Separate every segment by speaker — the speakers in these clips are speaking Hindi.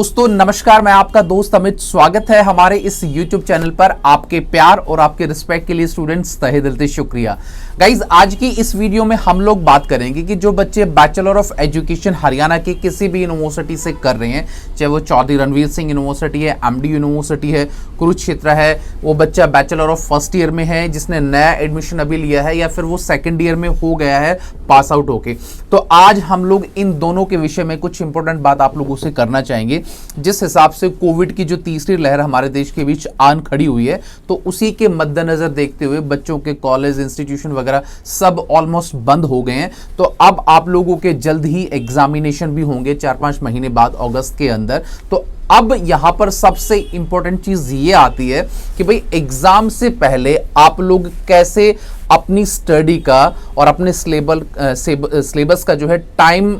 Speaker 1: दोस्तों नमस्कार, मैं आपका दोस्त अमित। स्वागत है हमारे इस YouTube चैनल पर। आपके प्यार और आपके रिस्पेक्ट के लिए स्टूडेंट्स तहे दिल से शुक्रिया। गाइज, आज की इस वीडियो में हम लोग बात करेंगे कि जो बच्चे बैचलर ऑफ एजुकेशन हरियाणा के किसी भी यूनिवर्सिटी से कर रहे हैं, चाहे वो चौधरी रणवीर सिंह यूनिवर्सिटी है, MD यूनिवर्सिटी है, कुरुक्षेत्र है, वो बच्चा बैचलर ऑफ फर्स्ट ईयर में है जिसने नया एडमिशन अभी लिया है, या फिर वो सेकेंड ईयर में हो गया है पास आउट होके, तो आज हम लोग इन दोनों के विषय में कुछ इंपॉर्टेंट बात आप लोगों से करना चाहेंगे। जिस हिसाब से कोविड की जो तीसरी लहर हमारे देश के बीच आन खड़ी हुई है, तो उसी के मद्देनजर देखते हुए बच्चों के कॉलेज, इंस्टीट्यूशन वगैरह सब ऑलमोस्ट बंद हो गए हैं। तो अब आप लोगों के जल्द ही एग्जामिनेशन भी होंगे 4-5 महीने बाद, अगस्त के अंदर। तो अब यहां पर सबसे इंपॉर्टेंट चीज ये आती है कि भाई एग्जाम से पहले आप लोग कैसे अपनी स्टडी का और अपने सिलेबस का जो है टाइम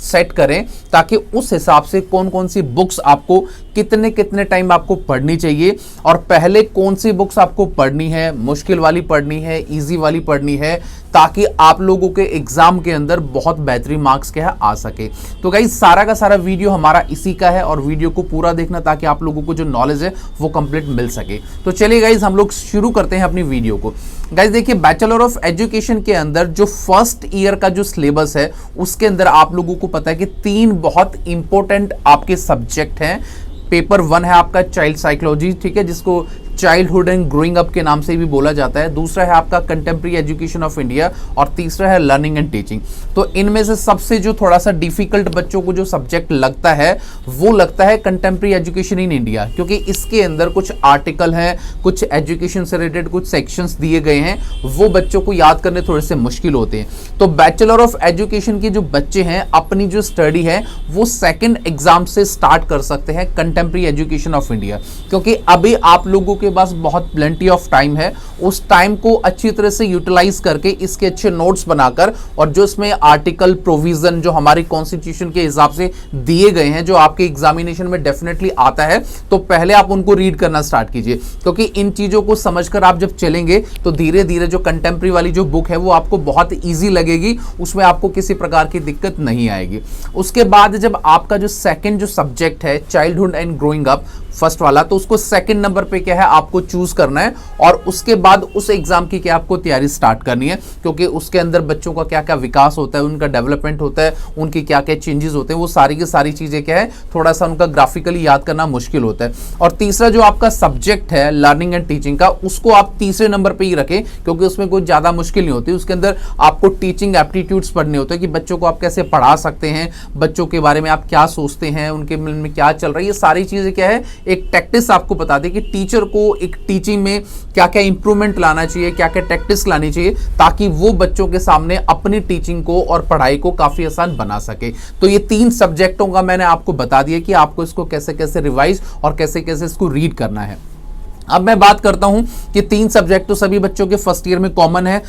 Speaker 1: सेट करें, ताकि उस हिसाब से कौन कौन सी बुक्स आपको कितने कितने टाइम आपको पढ़नी चाहिए, और पहले कौन सी बुक्स आपको पढ़नी है, मुश्किल वाली पढ़नी है, इजी वाली पढ़नी है, ताकि आप लोगों के एग्जाम के अंदर बहुत बेहतरीन मार्क्स क्या है आ सके। तो गाइस, सारा का सारा वीडियो हमारा इसी का है, और वीडियो को पूरा देखना ताकि आप लोगों को जो नॉलेज है वो कंप्लीट मिल सके। तो चलिए गाइस, हम लोग शुरू करते हैं अपनी वीडियो को। गाइस देखिए, बैचलर ऑफ एजुकेशन के अंदर जो फर्स्ट ईयर का जो सिलेबस है, उसके अंदर आप लोगों को पता है कि 3 बहुत इंपॉर्टेंट आपके सब्जेक्ट हैं। पेपर 1 है आपका चाइल्ड साइकोलॉजी, ठीक है, जिसको चाइल्डहुड एंड ग्रोइंग अप के नाम से भी बोला जाता है। दूसरा है आपका कंटेम्प्रेरी एजुकेशन ऑफ इंडिया, और तीसरा है लर्निंग एंड टीचिंग। तो इनमें से सबसे जो थोड़ा सा डिफिकल्ट बच्चों को जो सब्जेक्ट लगता है वो लगता है कंटेम्प्रेरी एजुकेशन इन इंडिया, क्योंकि इसके अंदर कुछ आर्टिकल हैं, कुछ एजुकेशन से रिलेटेड कुछ सेक्शंस दिए गए हैं, वो बच्चों को याद करने थोड़े से मुश्किल होते हैं। तो बैचलर ऑफ एजुकेशन के जो बच्चे हैं, अपनी जो स्टडी है वो सेकेंड एग्जाम से स्टार्ट कर सकते हैं कंटेम्प्रेरी एजुकेशन ऑफ इंडिया, क्योंकि अभी आप लोगों के पास बहुत प्लेंटी ऑफ टाइम है। उस टाइम को अच्छी तरह से यूटिलाइज करके इसके अच्छे नोट्स बनाकर, और जो इसमें आर्टिकल प्रोविजन जो हमारे कॉन्स्टिट्यूशन के हिसाब से दिए गए हैं, जो आपके एग्जामिनेशन में डेफिनेटली आता है, तो पहले आप उनको रीड करना स्टार्ट कीजिए, क्योंकि इन चीजों को समझकर आप जब चलेंगे तो धीरे धीरे जो कंटेम्प्रेरी वाली जो बुक है वो आपको बहुत ईजी लगेगी, उसमें आपको किसी प्रकार की दिक्कत नहीं आएगी। उसके बाद जब आपका जो सेकेंड जो सब्जेक्ट है childhood and growing up first वाला, तो उसको सेकंड नंबर पे क्या है आपको चूज करना है, और उसके बाद उस एग्जाम की क्या आपको तैयारी स्टार्ट करनी है, क्योंकि उसके अंदर बच्चों का क्या क्या विकास होता है, उनका डेवलपमेंट होता है, उनकी क्या क्या चेंजेस होते हैं, वो सारी की सारी चीजें क्या है थोड़ा सा उनका ग्राफिकली याद करना मुश्किल होता है। और तीसरा जो आपका सब्जेक्ट है लर्निंग एंड टीचिंग का, उसको आप तीसरे नंबर पर ही रखें, क्योंकि उसमें कोई ज्यादा मुश्किल नहीं होती। उसके अंदर आपको टीचिंग एप्टीट्यूड्स पढ़ने होते हैं कि बच्चों को आप कैसे पढ़ा सकते हैं, बच्चों के बारे में आप क्या सोचते हैं, उनके मन में क्या चल रहा है, ये सारी चीजें क्या है एक टैक्टिस आपको बता दे कि टीचर को एक टीचिंग में क्या क्या इंप्रूवमेंट लाना चाहिए, क्या क्या टैक्टिस लानी चाहिए, ताकि वो बच्चों के सामने अपनी टीचिंग को और पढ़ाई को काफी आसान बना सके। तो ये 3 सब्जेक्टों का मैंने आपको बता दिया कि आपको इसको कैसे कैसे रिवाइज और कैसे कैसे इसको रीड करना है। अब मैं बात करता हूं कि 3 सब्जेक्ट तो सभी बच्चों के फर्स्ट ईयर में कॉमन है।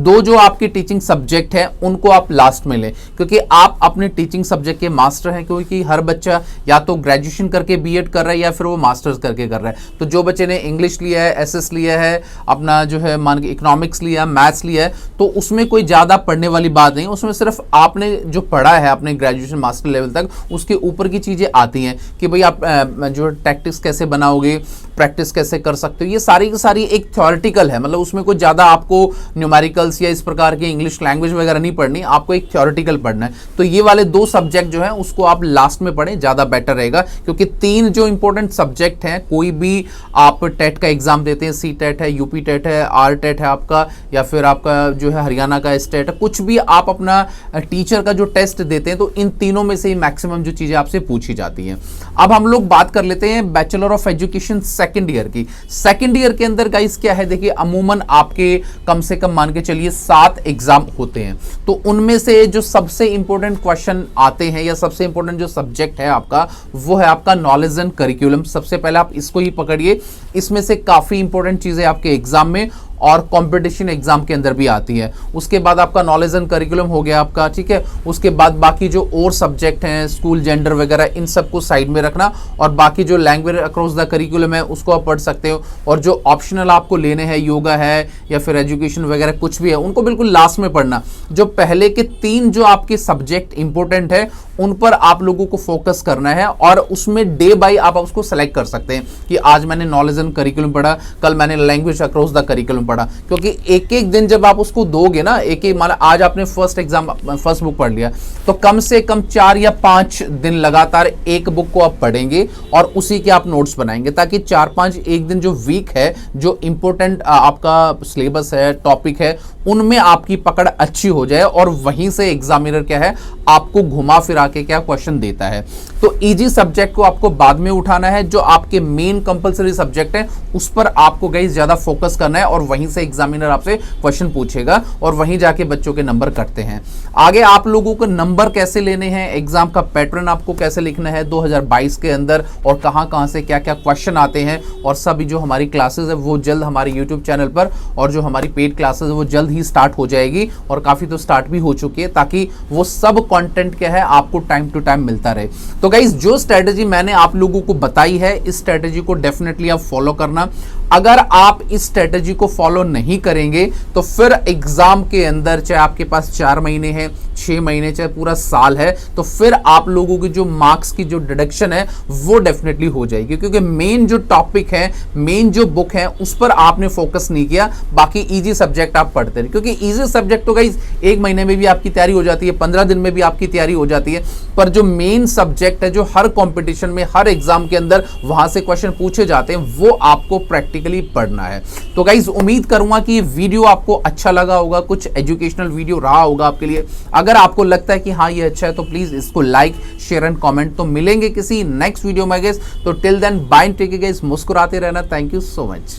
Speaker 1: 2 जो आपके टीचिंग सब्जेक्ट हैं उनको आप लास्ट में लें, क्योंकि आप अपने टीचिंग सब्जेक्ट के मास्टर हैं, क्योंकि हर बच्चा या तो ग्रेजुएशन करके बीएड कर रहा है या फिर वो मास्टर्स करके कर रहा है। तो जो बच्चे ने इंग्लिश लिया है, एसएस लिया है, अपना जो है मान के इकोनॉमिक्स लिया, मैथ्स लिया है, तो उसमें कोई ज़्यादा पढ़ने वाली बात नहीं। उसमें सिर्फ आपने जो पढ़ा है अपने ग्रेजुएशन मास्टर लेवल तक, उसके ऊपर की चीज़ें आती हैं कि भाई आप जो टैक्टिक्स कैसे बनाओगे, प्रैक्टिस कैसे कर सकते हो, ये सारी की सारी एक थ्योरेटिकल है। मतलब उसमें कोई ज्यादा आपको न्यूमेरिकल्स या इस प्रकार के इंग्लिश लैंग्वेज वगैरह नहीं पढ़नी, आपको एक थ्योरेटिकल पढ़ना है। तो ये वाले 2 सब्जेक्ट जो है उसको आप लास्ट में पढ़ें, ज्यादा बेटर रहेगा, क्योंकि 3 जो इंपॉर्टेंट सब्जेक्ट हैं, कोई भी आप टेट का एग्जाम देते हैं, सी टेट है, यूपी टेट है, आर टेट है आपका, या फिर आपका जो है हरियाणा का स्टेट है, कुछ भी आप अपना टीचर का जो टेस्ट देते हैं, तो इन तीनों में से ही मैक्सिमम जो चीजें आपसे पूछी जाती हैं। अब हम लोग बात कर लेते हैं bachelor of education second year की। सेकेंड ईयर के अंदर गाइस क्या है, देखिए अमूमन आपके कम से कम मान के चलिए 7 एग्जाम होते हैं। तो उनमें से जो सबसे इंपॉर्टेंट क्वेश्चन आते हैं या सबसे इंपॉर्टेंट जो सब्जेक्ट है आपका, वो है आपका नॉलेज एंड करिकुलम। सबसे पहले आप इसको ही पकड़िए, इसमें से काफी इंपॉर्टेंट चीजें आपके एग्जाम में और कंपटीशन एग्जाम के अंदर भी आती है। उसके बाद आपका नॉलेज एंड करिकुलम हो गया आपका, ठीक है। उसके बाद बाकी जो और सब्जेक्ट हैं, स्कूल जेंडर वगैरह, इन सबको साइड में रखना, और बाकी जो लैंग्वेज अक्रॉस द करिकुलम है उसको आप पढ़ सकते हो। और जो ऑप्शनल आपको लेने हैं, योगा है या फिर एजुकेशन वगैरह कुछ भी है, उनको बिल्कुल लास्ट में पढ़ना। जो पहले के 3 जो आपके सब्जेक्ट इंपॉर्टेंट है उन पर आप लोगों को फोकस करना है, और उसमें डे बाय आप उसको सेलेक्ट कर सकते हैं कि आज मैंने नॉलेज एंड करिकुलम पढ़ा, कल मैंने लैंग्वेज अक्रॉस द करिकुलम पढ़ा। क्योंकि एक एक दिन जब आप उसको दोगे ना, एक एक, मान आज आपने फर्स्ट बुक पढ़ लिया, तो कम से कम 4 या 5 दिन लगातार एक बुक को आप पढ़ेंगे और उसी के आप नोट्स बनाएंगे, ताकि 4-5 एक दिन जो वीक है, जो इंपॉर्टेंट आपका सिलेबस है, टॉपिक है, उनमें आपकी पकड़ अच्छी हो जाए, और वहीं से एग्जामिनर क्या है आपको घुमा फिरा के क्या क्वेश्चन देता है। तो इजी सब्जेक्ट को आपको बाद में उठाना है, जो आपके मेन कंपलसरी सब्जेक्ट है उस पर आपको गाइस ज्यादा फोकस करना है, और वहीं से एग्जामिनर आपसे क्वेश्चन पूछेगा और वहीं जाके बच्चों के नंबर कटते हैं। आगे आप लोगों को नंबर कैसे लेने हैं, एग्जाम का पैटर्न आपको कैसे लिखना है 2022 के अंदर, और कहां से क्या क्या क्वेश्चन आते हैं, और सभी जो हमारी क्लासेस है वो जल्द हमारे यूट्यूब चैनल पर, और जो हमारी पेड क्लासेस है वो जल्द ही स्टार्ट हो जाएगी, और काफी तो स्टार्ट भी हो चुकी है, ताकि वो सब कंटेंट क्या है आपको टाइम टू टाइम मिलता रहे। तो गाइस जो स्ट्रेटेजी मैंने आप लोगों को बताई है, इस स्ट्रेटेजी को डेफिनेटली आप फॉलो करना। अगर आप इस स्ट्रेटेजी को फॉलो नहीं करेंगे तो फिर एग्जाम के अंदर, चाहे आपके पास 4 महीने हैं, 6 महीने, चाहे पूरा साल है, तो फिर आप लोगों की जो मार्क्स की जो डिडक्शन है वो डेफिनेटली हो जाएगी, क्योंकि मेन जो टॉपिक है, मेन जो बुक है, उस पर आपने फोकस नहीं किया, बाकी इजी सब्जेक्ट आप पढ़ते रहे। क्योंकि इजी सब्जेक्ट तो गाइस 1 महीने में भी आपकी तैयारी हो जाती है, 15 दिन में भी आपकी तैयारी हो जाती है, पर जो मेन सब्जेक्ट है, जो हर कंपटीशन में, हर एग्जाम के अंदर वहां से क्वेश्चन पूछे जाते हैं, वो आपको प्रैक्टिकली पढ़ना है। तो गाइस उम्मीद करूंगा कि ये वीडियो आपको अच्छा लगा होगा, कुछ एजुकेशनल वीडियो रहा होगा आपके लिए। अगर आपको लगता है कि हाँ ये अच्छा है, तो प्लीज इसको लाइक, शेयर एंड कमेंट। तो मिलेंगे किसी नेक्स्ट वीडियो में गाइस, तो till then bye, take care guys, मुस्कुराते रहना। Thank you so much.